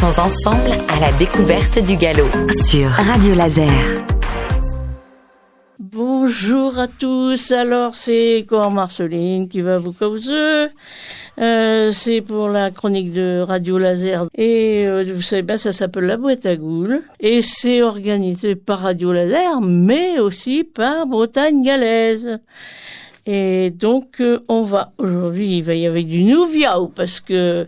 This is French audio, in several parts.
Partons ensemble à la découverte du galop sur Radio Laser. Bonjour à tous, alors c'est Cor Marceline qui va vous causer. C'est pour la chronique de Radio Laser et vous savez ça s'appelle La Boîte à Goules et c'est organisé par Radio Laser mais aussi par Bretagne Galaise. Et donc aujourd'hui il va y avoir du nouviao parce que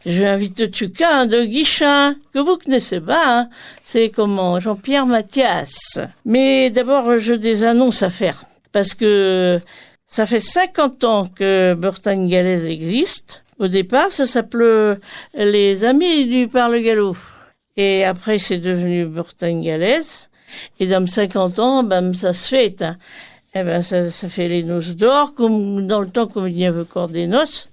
je vais inviter Tuca de Guichin, que vous connaissez pas, hein. C'est Jean-Pierre Mathias. Mais d'abord, j'ai des annonces à faire. Parce que ça fait 50 ans que Bretagne Galaise existe. Au départ, ça s'appelait les Amis du Parle-Galop. Et après, c'est devenu Bretagne Galaise. Et dans 50 ans, ça se fête, hein. Ça fait les noces d'or, comme dans le temps, comme il y avait encore des noces.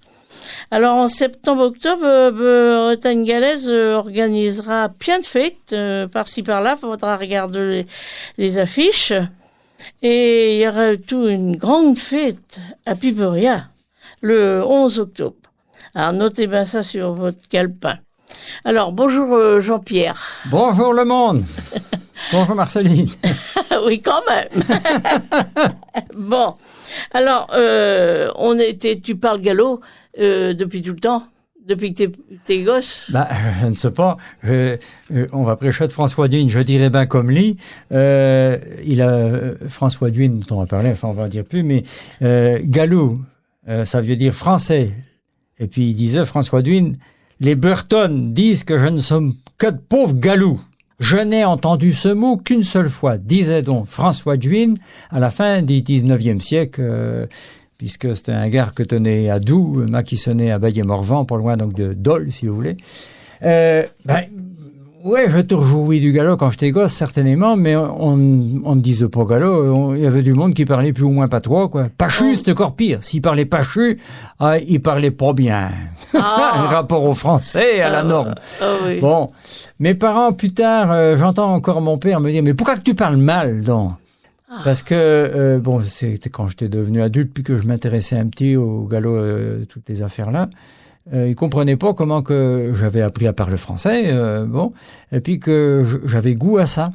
Alors en septembre-octobre, Bretagne Galaise organisera plein de fêtes, par-ci par-là, il faudra regarder les affiches. Et il y aura tout une grande fête à Piperia, le 11 octobre. Alors notez bien ça sur votre calepin. Alors bonjour Jean-Pierre. Bonjour le monde. Bonjour Marceline. Oui quand même. Bon, alors tu parles galop depuis tout le temps, depuis que t'es gosse. Je ne sais pas. On va prêcher de François Duine, je dirais bien comme lui. François Duine, dont on va parler, enfin on va en dire plus, mais galop, ça veut dire français. Et puis il disait, François Duine, les Burton disent que je ne sommes que de pauvres galous. Je n'ai entendu ce mot qu'une seule fois, disait donc François Duine à la fin du 19e siècle, puisque c'était un gars que tenait à Doux, qui sonnait à Baillet-Morvan, pas loin donc de Dole, si vous voulez. Ouais, je te rejouis du galop quand j'étais gosse, certainement, mais on ne disait pas galop. Il y avait du monde qui parlait plus ou moins patois, quoi. Pachu, c'était encore pire. S'il parlait pachu, il parlait pas bien. Un rapport au français, à la norme. Oui. Bon. Mes parents, plus tard, j'entends encore mon père me dire, mais pourquoi que tu parles mal, donc? Parce que, c'était quand j'étais devenu adulte, puis que je m'intéressais un petit au galop, toutes les affaires-là. Il comprenait pas comment que j'avais appris à parler français, et puis que j'avais goût à ça.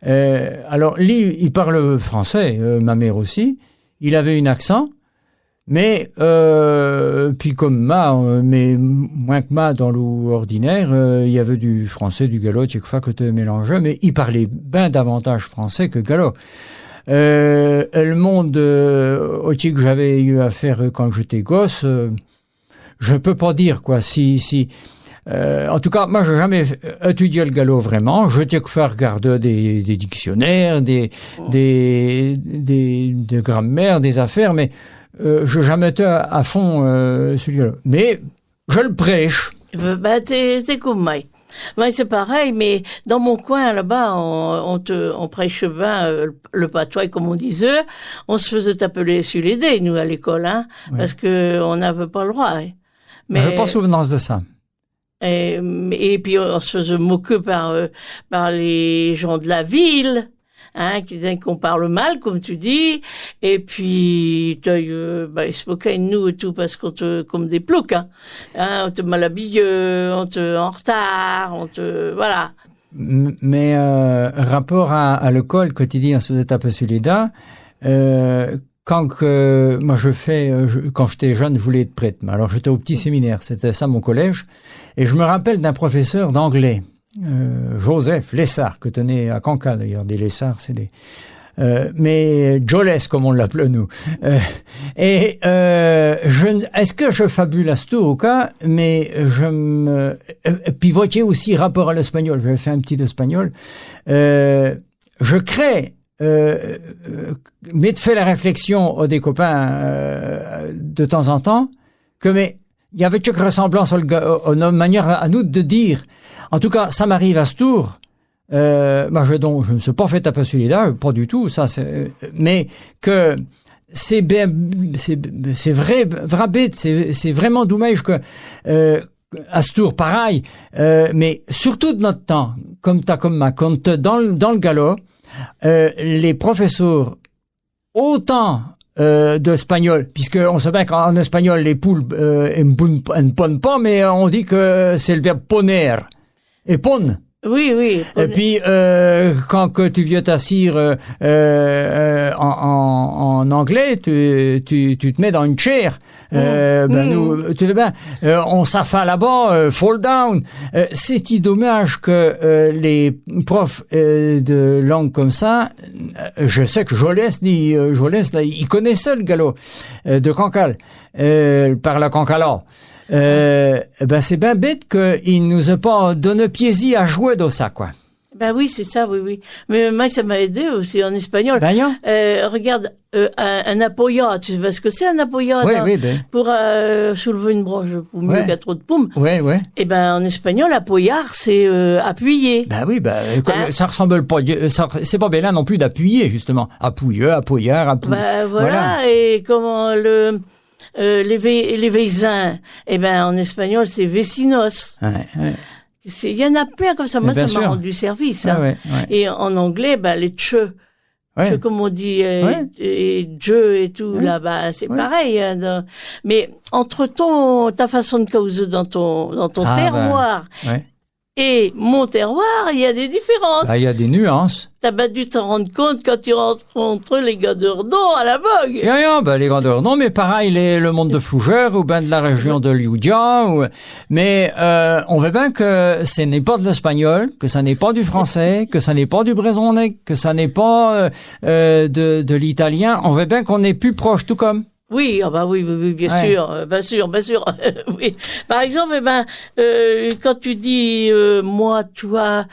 Alors, lui, il parle français, ma mère aussi. Il avait un accent, mais puis comme mais moins que dans l'ordinaire, il y avait du français, du galop, chaque fois que tu mélangeais, mais il parlait bien davantage français que galop. Le monde aussi que j'avais eu à faire quand j'étais gosse, je peux pas dire quoi. En tout cas, moi, j'ai jamais étudié le galop vraiment. Je t'ai fait regarder des dictionnaires, des grammaires, des affaires, mais je n'ai jamais été à fond sur le galop. Mais je le prêche. T'es comme moi. Moi, c'est pareil, mais dans mon coin, là-bas, on prêche bien le patois, comme on disait. On se faisait appeler sur les dés, nous, à l'école, hein, ouais. Parce que on n'avait pas le droit. Hein. Mais je n'ai pas souvenance de ça. Et puis, on se faisait moquer par les gens de la ville, hein, qui disaient qu'on parle mal, comme tu dis. Et puis, ils se moquaient de nous et tout, parce qu'on te, comme des ploucs, hein. On te mal habillé, on te en retard, voilà. Mais, rapport à l'école quotidien sous étape solidaire, quand j'étais jeune, je voulais être prêtre. Alors, j'étais au petit séminaire. C'était ça, mon collège. Et je me rappelle d'un professeur d'anglais, Joseph Lessard, que tenait à Cancale, d'ailleurs. Des Lessards, c'est des, mais Joles, comme on l'appelait, nous. Est-ce que je fabule à ce tour, au cas, mais puis voici aussi rapport à l'espagnol. J'avais fait un petit espagnol. Je crée, mais de faire la réflexion aux des copains de temps en temps que il y avait une ressemblance à notre manière à nous de dire. En tout cas, ça m'arrive à ce tour. Moi, je ne me suis pas fait taper sur les dents, pas du tout. Ça, mais que c'est vrai bête. C'est vraiment dommage que à ce tour, pareil. Mais surtout de notre temps, comme dans le galop. Les professeurs, autant d'espagnol, puisque on sait bien qu'en espagnol les poules ne ponnent pas, mais on dit que c'est le verbe poner. Épone. Oui, oui. Et puis, quand que tu viens t'assire en anglais, tu te mets dans une chair. Nous, tu sais bien, on s'affale là-bas, fall down. C'est dommage que les profs de langue comme ça, je sais que Jolès, là, il connaissait le galop de Cancale, par la Cancala. C'est bien bête qu'il nous a pas donné plaisir à jouer dans ça, quoi. Ben oui, c'est ça, oui. Mais moi, ça m'a aidé aussi en espagnol. Regarde, un apoya, tu sais ce que c'est un apoya? Oui, pour soulever une branche de pomme, mieux qu'à trop de pommes. Oui. Et en espagnol, apoyar, c'est appuyer. Ça ressemble pas, c'est pas bien là non plus d'appuyer, justement. Apoyar. Voilà. Et comment les veisins, en espagnol, c'est vecinos. Il y en a plein comme ça. Moi, ça m'a rendu service. Et en anglais, les tcheux. Tcheux, comme on dit, et djeux et tout, là-bas, c'est pareil. Hein, mais entre ta façon de causer dans ton terroir et mon terroir, il y a des différences. Il y a des nuances. T'as dû t'en rendre compte quand tu rencontres les gars d'Ordon à la vogue. Les gars d'Ordon, mais pareil, le monde de Fougères ou de la région de Lioudia. Mais on veut bien que ce n'est pas de l'espagnol, que ça n'est pas du français, que ça n'est pas du brésilonais, que ça n'est pas de l'italien. On veut bien qu'on est plus proche, tout comme. Oui, oui, bien sûr. Oui. Par exemple, quand tu dis moi, toi,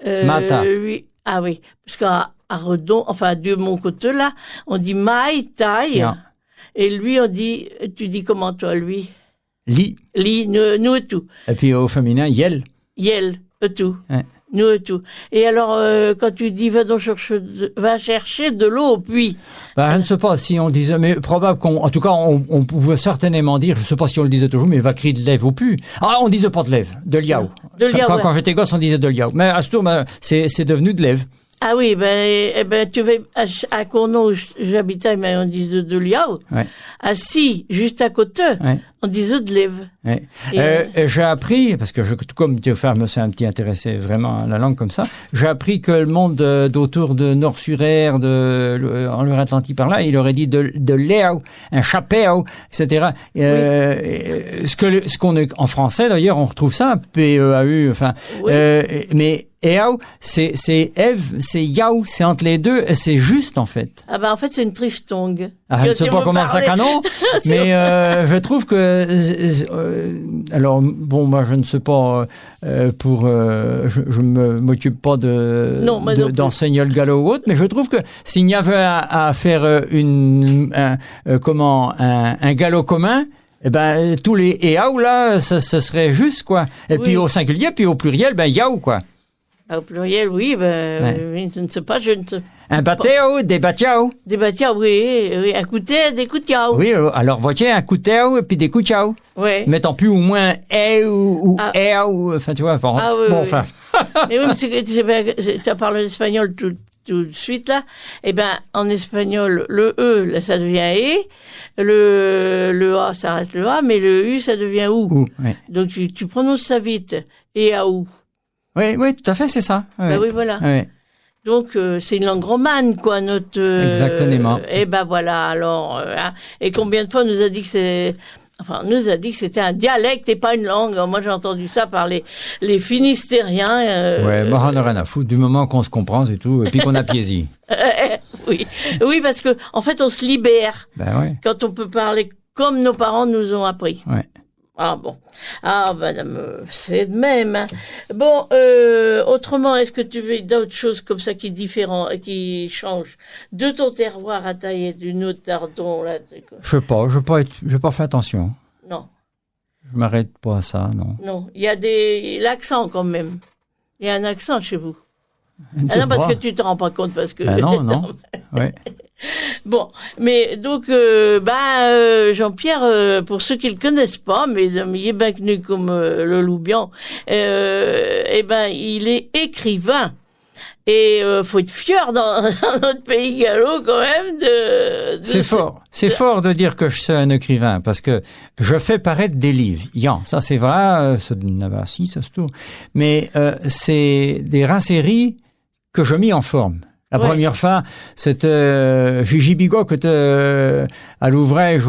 Mata. lui, oui, parce qu'à Redon, de mon côté là, on dit mai, taille, et lui tu dis comment toi, lui? Li, nous et tout. Et puis au féminin, yel, et tout. Ouais. Nous et tout. Et alors, quand tu dis va chercher de l'eau au puits. Je ne sais pas si on disait, mais probable en tout cas, on pouvait certainement dire, je ne sais pas si on le disait toujours, mais va crier de lève au puits. On disait pas de lève, de liao. Quand j'étais gosse, on disait de liao. Mais à ce tour, c'est devenu de lève. Ah oui, tu vas à Cournon où j'habitais, mais on disait de liao. Assis, juste à côté, on disait de lève. J'ai appris, parce que comme Théophile me s'est un petit intéressé vraiment à la langue comme ça, j'ai appris que le monde d'autour de Nord-sur-Aire, en Loire-Atlantique par là, il aurait dit de léo, un chapéo, etc. Ce qu'on est en français d'ailleurs, on retrouve ça, P-E-A-U, mais Eau, c'est Eve, c'est Yao, c'est entre les deux, et c'est juste en fait. En fait, c'est une triphtongue. Je ne sais pas comment ça canon, mais je trouve que moi je ne sais pas je m'occupe pas d'enseigner le galop ou autre, mais je trouve que s'il y avait à faire un galop commun, tous les Eau là, ce serait juste quoi. Et puis au singulier, puis au pluriel, Yao quoi. Au pluriel, oui, je ne sais pas, Un batéo, des batiao. Des batiao, oui, un couteau, des coutiao. Oui, alors voici un couteau et puis des coutiao. Oui. Mettant plus ou moins ou enfin tu vois, enfin. Mais oui, mais tu as parlé l'espagnol tout de suite là. En espagnol, le E, là, ça devient le A, ça reste le A, mais le U, ça devient OU. Donc tu prononces ça vite. Et à OU. Oui, tout à fait, c'est ça. Oui, voilà. Donc, c'est une langue romane, quoi, notre... Exactement. Voilà, alors... et combien de fois on nous a dit que c'était un dialecte et pas une langue. Moi, j'ai entendu ça par les Finistériens. Moi, j'en ai rien à foutre. Du moment qu'on se comprend, c'est tout. Et puis qu'on a piési. Oui, parce que en fait, on se libère. Quand on peut parler comme nos parents nous ont appris. Madame, c'est de même. Hein. Bon, autrement, est-ce que tu veux d'autres choses comme ça qui changent de ton terroir à tailler d'une autre tardon là? Je sais pas, je vais pas faire attention. Non. Je m'arrête pas à ça, non. Non, il y a l'accent quand même. Il y a un accent chez vous. Non, parce que tu te rends pas compte parce que. Non. Ouais. Bon, mais donc, Jean-Pierre, pour ceux qui le connaissent pas, mais il est bien connu comme le Loubian, il est écrivain. Et faut être fier dans notre pays gallo quand même de c'est fort. C'est fort de dire que je suis un écrivain parce que je fais paraître des livres. Ça c'est vrai, ça n'avait assis, ça se trouve. Mais c'est des séries que je mis en forme. La première fois, c'était Gigi Bigot qui était à l'ouvrage,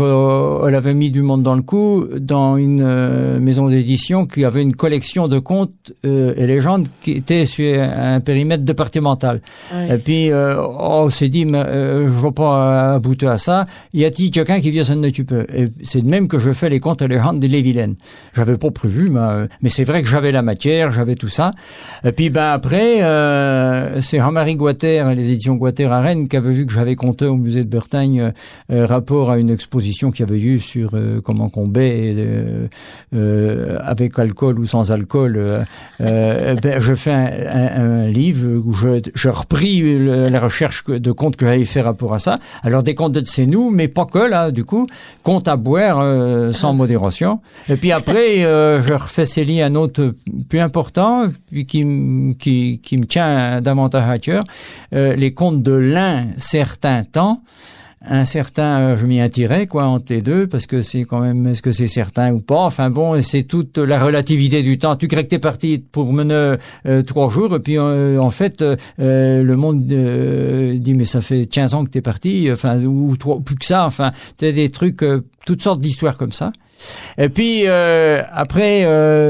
elle avait mis du monde dans le coup, dans une maison d'édition qui avait une collection de contes et légendes qui étaient sur un périmètre départemental. Et puis, on s'est dit, je ne vais pas aboutir à ça. Y a-t-il quelqu'un qui vient s'en occuper? Et c'est de même que je fais les contes et légendes des Lévilaines. J'avais pas prévu, mais c'est vrai que j'avais la matière, j'avais tout ça. Et puis, après, c'est Jean-Marie Guater, les éditions Guater à Rennes, qui avaient vu que j'avais compté au musée de Bretagne rapport à une exposition qu'il y avait eu sur comment qu'on baie avec alcool ou sans alcool. Je fais un livre où je repris la recherche de contes que j'avais fait rapport à ça. Alors des contes de c'est nous, mais pas que là, du coup, contes à boire sans modération. Et puis après, je refais Célie un autre plus important, puis qui me tient davantage à cœur. Les contes de l'un certain temps, un certain, je m'y attirais entre les deux, parce que c'est quand même, est-ce que c'est certain ou pas? Enfin bon, c'est toute la relativité du temps. Tu crées que t'es parti pour mener 3 jours, et puis en fait, le monde dit mais ça fait 15 ans que t'es parti, enfin ou plus que ça, enfin t'as des trucs, toutes sortes d'histoires comme ça. Et puis après,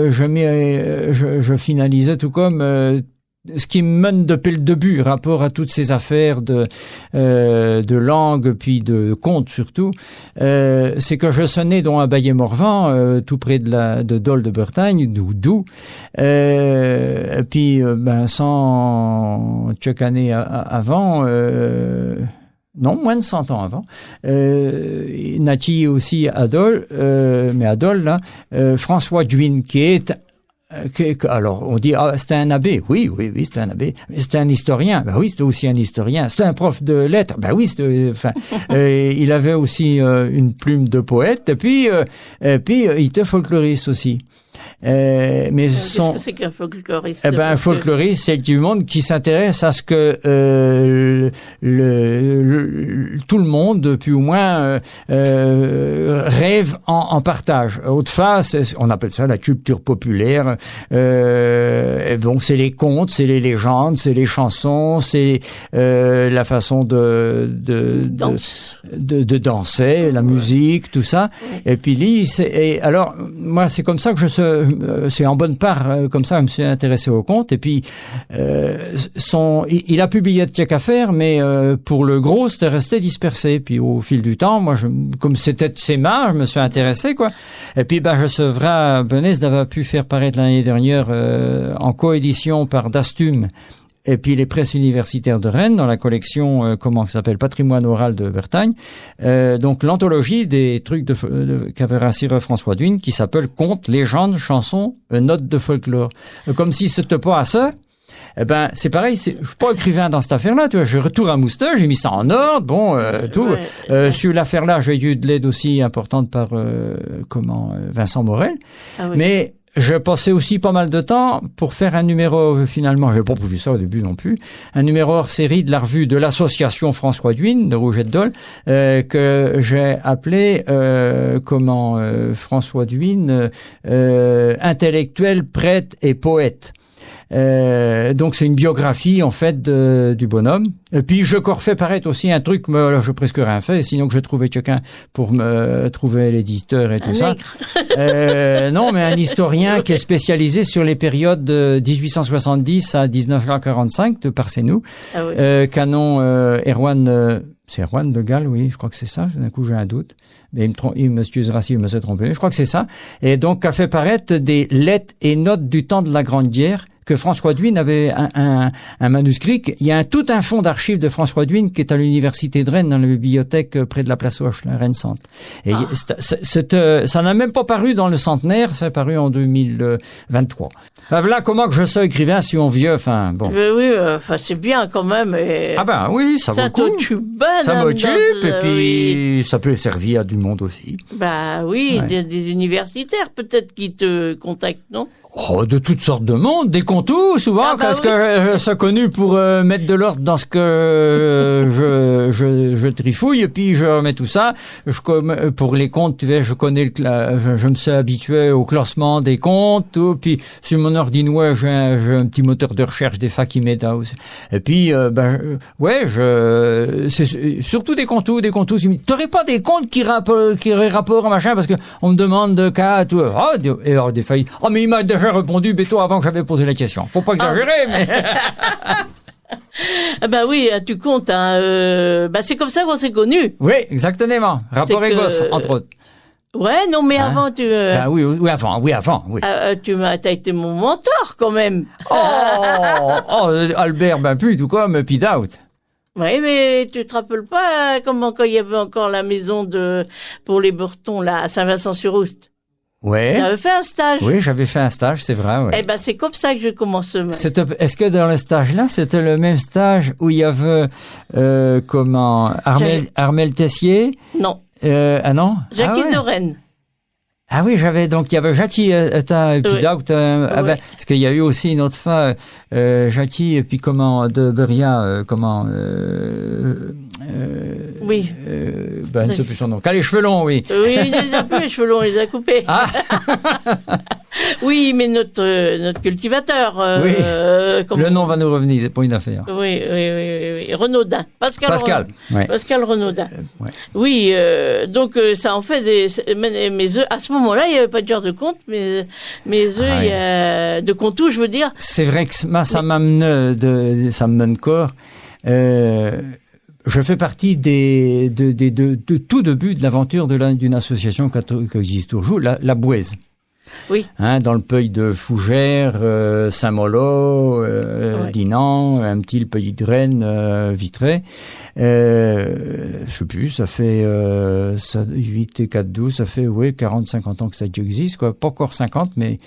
je finalisais tout comme ce qui me mène depuis le début, rapport à toutes ces affaires de langue, puis de contes surtout, c'est que je sonnais dans à Baillet-Morvan, tout près de Dole de Bretagne, d'où, et puis quelques années avant. Non, moins de 100 ans avant. Naquit aussi à Dole, mais à Dole, là, François Duin, qui est alors, on dit, c'était un abbé. Oui, c'était un abbé. C'était un historien. Ben oui, c'était aussi un historien. C'était un prof de lettres. Ben oui, il avait aussi une plume de poète. Et puis, il était folkloriste aussi. Mais qu'est-ce que c'est qu'un folkloriste? Un folkloriste, c'est du monde qui s'intéresse à ce que tout le monde, plus ou moins, rêve en partage. Autrefois, on appelle ça la culture populaire. Et bon, c'est les contes, c'est les légendes, c'est les chansons, c'est la façon de danser, la musique, tout ça. Et puis alors moi, c'est comme ça que c'est en bonne part comme ça que je me suis intéressé aux contes. Et puis il a publié de quelques affaires, mais pour le gros, c'était resté dispersé. Puis au fil du temps, moi, comme c'était de ses mains, je me suis intéressé, quoi. Et puis je sevrais Benez d'avoir pu faire paraître l'année dernière en coédition par Dastum et puis les presses universitaires de Rennes dans la collection comment ça s'appelle, Patrimoine oral de Bretagne, donc l'anthologie des trucs qu'avait rassuré François Duin, qui s'appelle Contes, légendes, chansons, notes de folklore. Comme si c'était pas à ça. C'est pareil, je suis pas écrivain dans cette affaire-là, tu vois, je retourne à Moustache, j'ai mis ça en ordre, tout. Sur l'affaire-là, j'ai eu de l'aide aussi importante par, Vincent Morel. Ah oui. Mais je passais aussi pas mal de temps pour faire un numéro, finalement, j'avais pas prévu ça au début non plus, un numéro hors série de la revue de l'association François Duin, de Rouget de Dole, que j'ai appelé, François Duin, intellectuel, prêtre et poète. Donc c'est une biographie en fait du bonhomme. Et puis je refais paraître aussi un truc, mais là je presque rien fait, sinon que j'ai trouvé quelqu'un pour me trouver l'éditeur et tout ça. Non, mais un historien qui est spécialisé sur les périodes de 1870 à 1945 de par nous. Ah oui. Canon Erwan. C'est Erwan de Galles, oui, je crois que c'est ça. D'un coup, j'ai un doute. Mais il m'excusera si je me suis trompé. Je crois que c'est ça. Et donc, a fait paraître des lettres et notes du temps de la Grande Guerre que François Duin avait un manuscrit. Il y a tout un fonds d'archives de François Duin qui est à l'université de Rennes, dans la bibliothèque près de la place Hoche, la Rennes Centre. Et ça n'a même pas paru dans le centenaire, ça a paru en 2023. Voilà comment que je sois écrivain si on vieux, enfin bon. Oui, c'est bien quand même. Et oui, ça vaut le coup. Ça m'occupe, et puis ça peut servir à du monde aussi. Oui, des universitaires peut-être qui te contactent, non? Oh, de toutes sortes de monde, des contours souvent, parce que je suis connu pour mettre de l'ordre dans ce que je trifouille, et puis je remets tout ça. Pour les comptes, tu vois, je connais je me suis habitué au classement des comptes, tout, puis sur mon ordinateur, j'ai un petit moteur de recherche des fois qui m'aide aussi. Et puis, c'est surtout des contours. T'aurais pas des comptes qui auraient rapport, machin, parce que on me demande de cas, tout. Et alors des fois, mais il m'a déjà répondu, Béto, avant que j'avais posé la question. Faut pas exagérer, mais... Ben oui, tu comptes. C'est comme ça qu'on s'est connus. Oui, exactement. Rapport et gosse, entre autres. Ouais, non, mais avant, tu... Oui, avant. T'as été mon mentor, quand même. Albert, plus, tout comme Pete Out. Oui, mais tu te rappelles pas quand il y avait encore la maison pour les Burtons, là, à Saint-Vincent-sur-Oust? Ouais. Tu avais fait un stage. Oui, j'avais fait un stage, c'est vrai, ouais. C'est comme ça que je commence. Est-ce que dans le stage-là, c'était le même stage où il y avait, Armel Tessier? Non. Non? Jackie de Rennes. Ah oui, il y avait Jackie, parce qu'il y a eu aussi une autre fois, Jackie, et puis de Beria, oui. Je ne sais plus son nom. Qu'a les cheveux longs, oui. Oui, il les a plus, les cheveux longs, il les a coupés. Ah. Oui, mais notre cultivateur. Oui. Le nom va nous revenir, c'est pas une affaire. Oui. Renaudin. Pascal. Ouais. Pascal Renaudin. Ouais. Oui, donc ça en fait mes œufs. À ce moment-là, il n'y avait pas de genre de compte, mais mes œufs, de contou, je veux dire. C'est vrai que ça me donne corps. Je fais partie de tout début de l'aventure d'une association qui existe toujours, la Bouaise. Oui. Dans le pays de Fougères, Saint-Malo, Dinan, un petit le pays de Rennes, Vitré. Je sais plus, ça fait 8 et 4, 12, ça fait 40-50 ans que ça existe, quoi. Pas encore 50, mais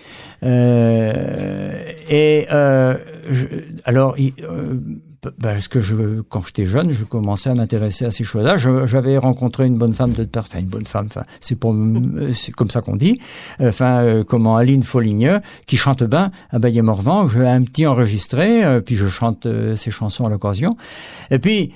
quand j'étais jeune, je commençais à m'intéresser à ces choses-là. J'avais rencontré une bonne femme c'est comme ça qu'on dit. Aline Folligneux, qui chante bien à Baillet-Morvan. J'ai un petit enregistré, puis je chante ses chansons à l'occasion. Et puis,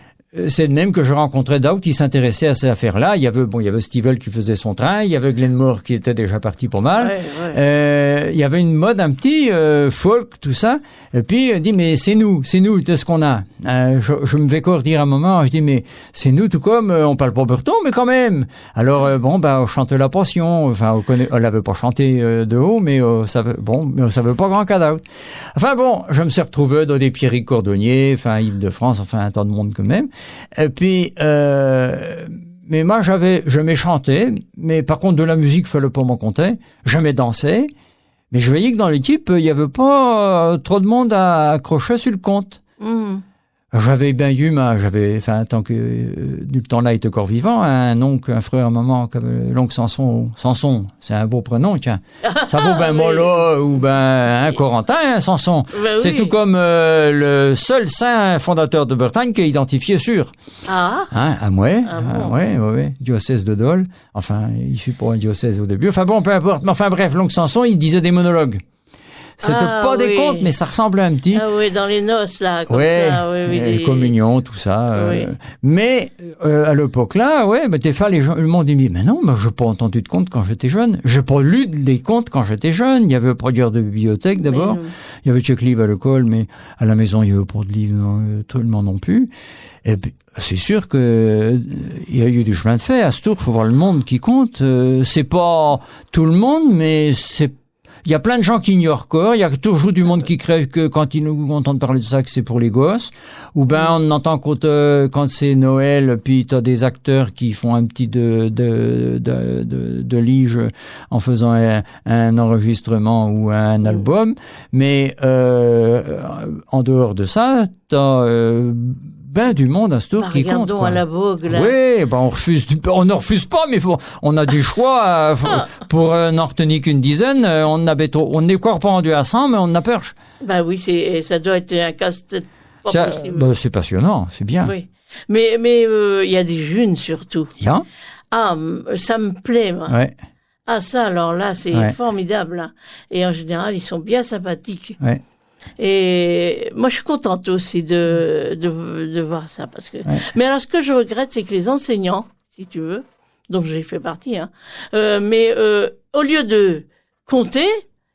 c'est le même que je rencontrais Dow qui s'intéressait à ces affaires-là. Il y avait Stivell qui faisait son train, il y avait Glenmore qui était déjà parti pour mal. Ouais. Il y avait une mode un petit folk, tout ça. Et puis il dit mais c'est nous de ce qu'on a. Je me vais encore dire à un moment, je dis mais c'est nous tout comme on parle pas Burton mais quand même. Alors on chante la Passion. Enfin on l'avait pas chanté de haut mais ça veut pas grand cas. Enfin je me suis retrouvé dans des Pierrick Cordonnier, Île-de-France, un tas de monde quand même. Et puis, mais moi j'aimais chanter, mais par contre de la musique, fallait pas m'en compter. J'aimais danser, mais je voyais que dans l'équipe, il y avait pas trop de monde à accrocher sur le compte. Mmh. J'avais bien eu tant que Nulton-là était encore vivant, un frère, maman, l'oncle Samson, c'est un beau prénom, tiens. Ça vaut Molo ou un Corentin, Samson. C'est tout comme le seul saint fondateur de Bretagne qui est identifié sûr. Diocèse de Dole. Il fut pas un diocèse au début. Peu importe. Mais bref, l'oncle Samson, il disait des monologues. C'était pas des contes, mais ça ressemblait un petit. Ah oui, dans les noces, là, comme ça. Les communions, tout ça. Mais, à l'époque là, des fois, le monde dit, mais non, j'ai pas entendu de contes quand j'étais jeune. J'ai pas lu des contes quand j'étais jeune. Il y avait pas de livre de bibliothèque, d'abord. Il y avait quelques livres à l'école, mais à la maison, il y avait pas de livres, tout le monde non plus. Et puis, c'est sûr que, il y a eu du chemin de fer. À ce tour, faut voir le monde qui compte. C'est pas tout le monde, mais il y a plein de gens qui ignorent encore. Il y a toujours du monde qui crève que quand ils nous entendent parler de ça, que c'est pour les gosses. Ou on entend quand c'est Noël, puis t'as des acteurs qui font un petit de lige en faisant un enregistrement ou un album. Mais en dehors de ça, t'as du monde à ce tour qui compte. Regardons à la vogue, là. Oui, on ne refuse pas, mais on a du choix. Pour n'en retenir qu'une dizaine, on n'est encore pas rendu à 100, mais on a perche. Oui, ça doit être un casse-tête pas possible. C'est passionnant, c'est bien. Oui. Mais il y a des jeunes surtout. Yeah. Ça me plaît, moi. Ouais. Ah ça, alors là, c'est Ouais. formidable. Hein. Et en général, ils sont bien sympathiques. Ouais. Et moi, je suis contente aussi de voir ça. Parce que... Ouais. Mais alors, ce que je regrette, c'est que les enseignants, si tu veux, dont j'ai fait partie, hein, au lieu de compter,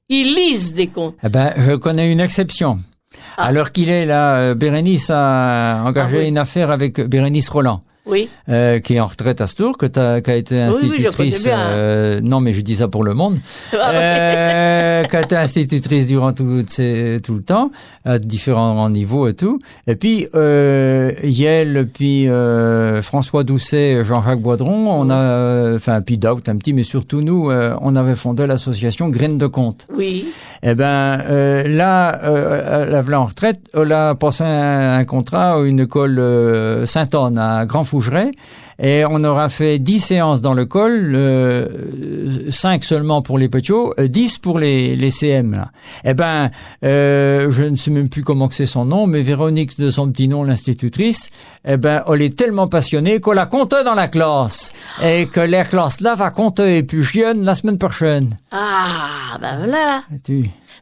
ils lisent des comptes. Eh ben, je connais une exception. Ah. Alors qu'il est là, Bérénice a engagé Ah oui. une affaire avec Bérénice Roland. Oui. Qui est en retraite à Stour, qui a été oui, je institutrice. connais bien. Non, mais je dis ça pour le monde. Qui a été institutrice durant tout le temps, à différents niveaux et tout. Et puis Yel, puis François Doucet, Jean-Jacques Boidron, on a, puis d'autres un petit, mais surtout nous, on avait fondé l'association Graines de Compte. Oui. Eh ben là, la voilà en retraite, elle a passé un contrat à une école Saint-Anne à Grand-Fougeray, et on aura fait 10 séances dans le col, 5 seulement pour les petits, 10 pour les CM. Là. Eh ben, je ne sais même plus comment que c'est son nom, mais Véronique de son petit nom, l'institutrice, eh ben, elle est tellement passionnée qu'on la compte dans la classe, et que la classe là va compter plus jeune la semaine prochaine. Ah, ben voilà.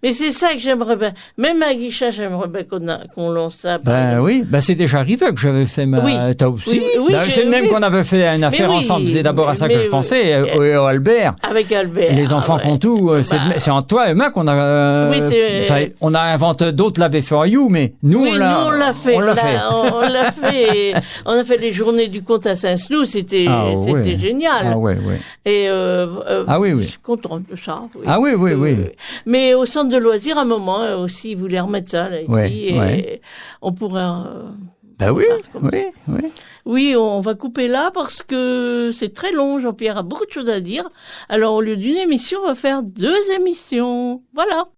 Mais c'est ça que j'aimerais bien. Même à Guichat, j'aimerais bien qu'on lance ça. Ben oui, ben c'est déjà arrivé que j'avais fait ma... Oui. T'as aussi? Oui, C'est le même qu'on avait fait une affaire oui, ensemble. C'est d'abord à ça que je pensais, au Albert. Avec Albert. Les enfants font tout. C'est en toi et moi qu'on a... Oui, on a inventé, d'autres l'avaient fait en You, mais nous, oui, on l'a fait. On l'a fait. On a fait les journées du conte à Saint-Snou. C'était génial. Ah ouais. Et oui. je suis contente de ça. Oui. Ah oui. Mais au centre de loisirs, à un moment aussi, ils voulaient remettre ça là, ici. Et on pourrait... Ben oui. Oui, on va couper là parce que c'est très long. Jean-Pierre a beaucoup de choses à dire. Alors, au lieu d'une émission, on va faire 2 émissions. Voilà.